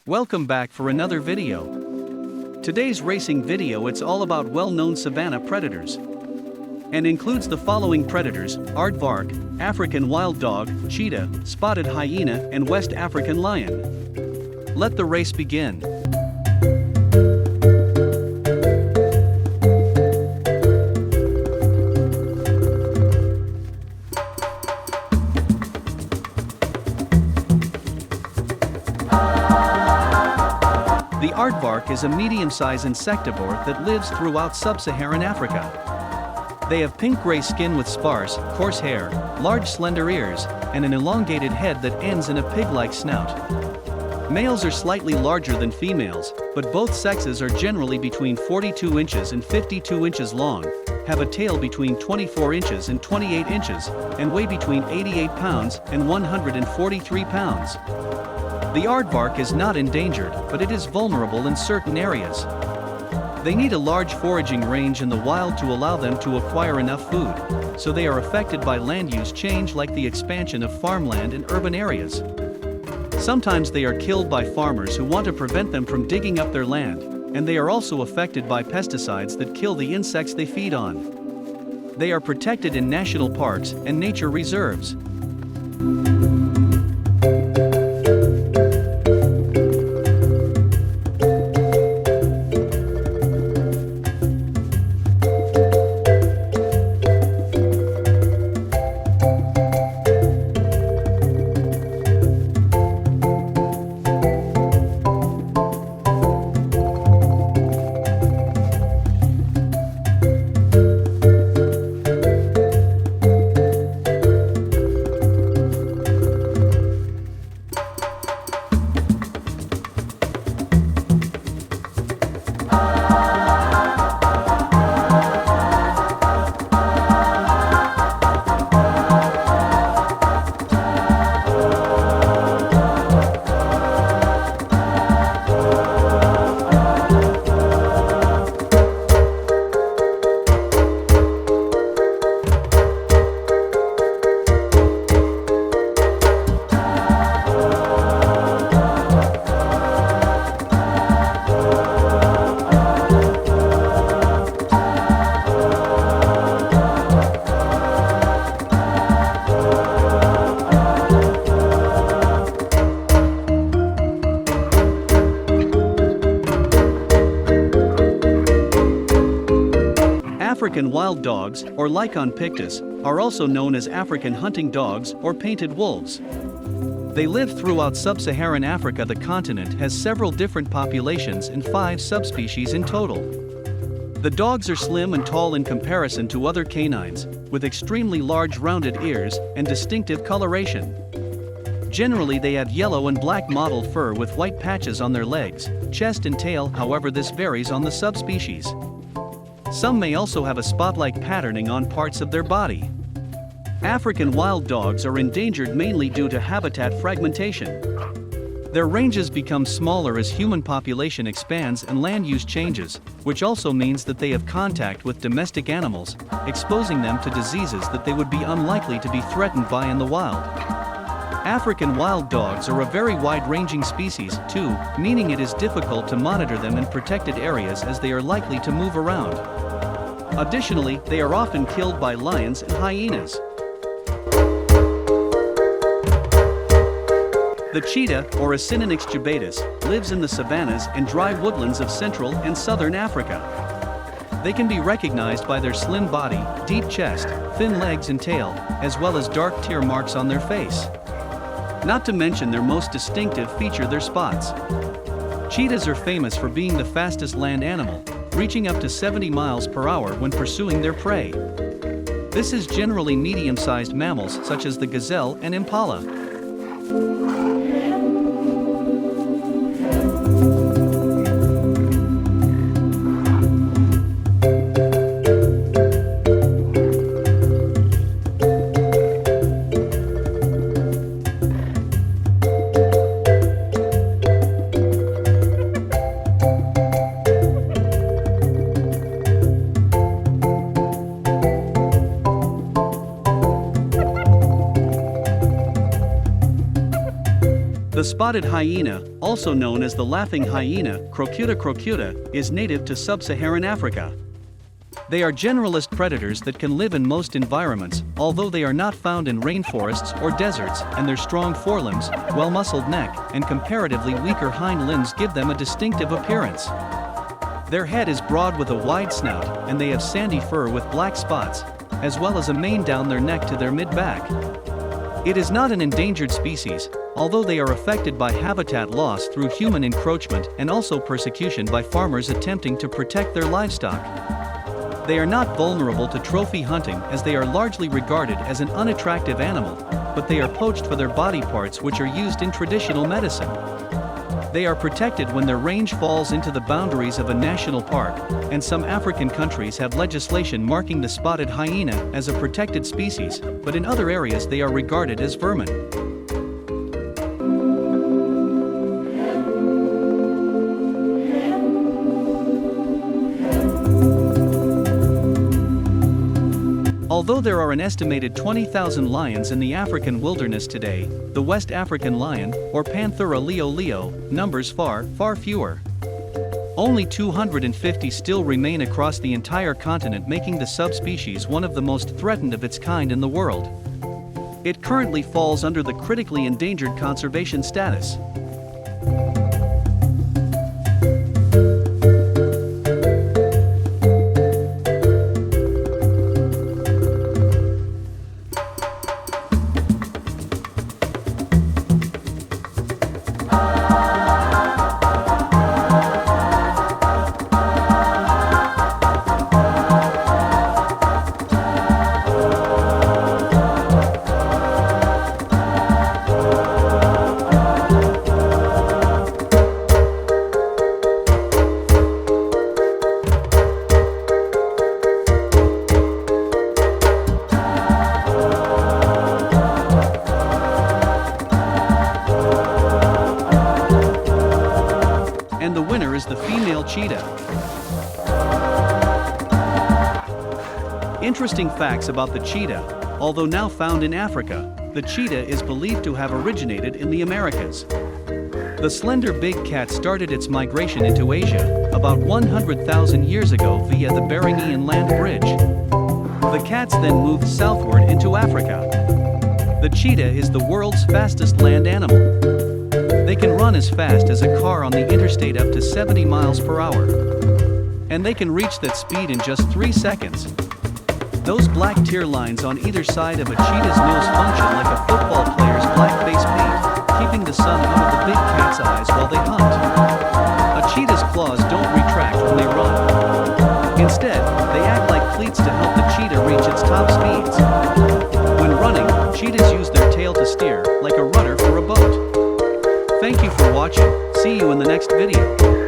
Welcome back for another video. Today's racing video it's all about well-known savanna predators and includes the following predators: aardvark, African wild dog, cheetah, spotted hyena and West African lion. Let the race begin. The aardvark is a medium-sized insectivore that lives throughout sub-Saharan Africa. They have pink-gray skin with sparse, coarse hair, large slender ears, and an elongated head that ends in a pig-like snout. Males are slightly larger than females, but both sexes are generally between 42 inches and 52 inches long, have a tail between 24 inches and 28 inches, and weigh between 88 pounds and 143 pounds. The aardvark is not endangered, but it is vulnerable in certain areas. They need a large foraging range in the wild to allow them to acquire enough food, so they are affected by land use change like the expansion of farmland in urban areas. Sometimes they are killed by farmers who want to prevent them from digging up their land, and they are also affected by pesticides that kill the insects they feed on. They are protected in national parks and nature reserves. African wild dogs, or Lycaon pictus, are also known as African hunting dogs or painted wolves. They live throughout sub-Saharan Africa. The continent has several different populations and 5 subspecies in total. The dogs are slim and tall in comparison to other canines, with extremely large rounded ears and distinctive coloration. Generally they have yellow and black mottled fur with white patches on their legs, chest and tail. However, this varies on the subspecies. Some may also have a spot-like patterning on parts of their body. African wild dogs are endangered mainly due to habitat fragmentation. Their ranges become smaller as human population expands and land use changes, which also means that they have contact with domestic animals, exposing them to diseases that they would be unlikely to be threatened by in the wild. African wild dogs are a very wide-ranging species, too, meaning it is difficult to monitor them in protected areas as they are likely to move around. Additionally, they are often killed by lions and hyenas. The cheetah, or Acinonyx jubatus, lives in the savannas and dry woodlands of Central and Southern Africa. They can be recognized by their slim body, deep chest, thin legs and tail, as well as dark tear marks on their face. Not to mention their most distinctive feature, their spots. Cheetahs are famous for being the fastest land animal, reaching up to 70 miles per hour when pursuing their prey. This is generally medium-sized mammals such as the gazelle and impala. The spotted hyena, also known as the laughing hyena, Crocuta, is native to sub-Saharan Africa. They are generalist predators that can live in most environments, although they are not found in rainforests or deserts, and their strong forelimbs, well-muscled neck, and comparatively weaker hind limbs give them a distinctive appearance. Their head is broad with a wide snout, and they have sandy fur with black spots, as well as a mane down their neck to their mid-back. It is not an endangered species, although they are affected by habitat loss through human encroachment and also persecution by farmers attempting to protect their livestock. They are not vulnerable to trophy hunting as they are largely regarded as an unattractive animal, but they are poached for their body parts which are used in traditional medicine. They are protected when their range falls into the boundaries of a national park, and some African countries have legislation marking the spotted hyena as a protected species, but in other areas they are regarded as vermin. Although there are an estimated 20,000 lions in the African wilderness today, the West African lion, or Panthera leo, numbers far fewer. Only 250 still remain across the entire continent, making the subspecies one of the most threatened of its kind in the world. It currently falls under the critically endangered conservation status. And the winner is the female cheetah. Interesting facts about the cheetah. Although now found in Africa, the cheetah is believed to have originated in the Americas. The slender big cat started its migration into Asia about 100,000 years ago via the Bering Land Bridge. The cats then moved southward into Africa. The cheetah is the world's fastest land animal. They can run as fast as a car on the interstate up to 70 miles per hour. And they can reach that speed in just 3 seconds. Those black tear lines on either side of a cheetah's nose function like a football player's black face paint, keeping the sun out of the big cat's eyes while they hunt. A cheetah's claws don't retract when they run. Instead, they act like cleats to help the cheetah reach its top speeds. When running, cheetahs use their tail to steer, like a rudder for a boat. Thank you for watching. See you in the next video.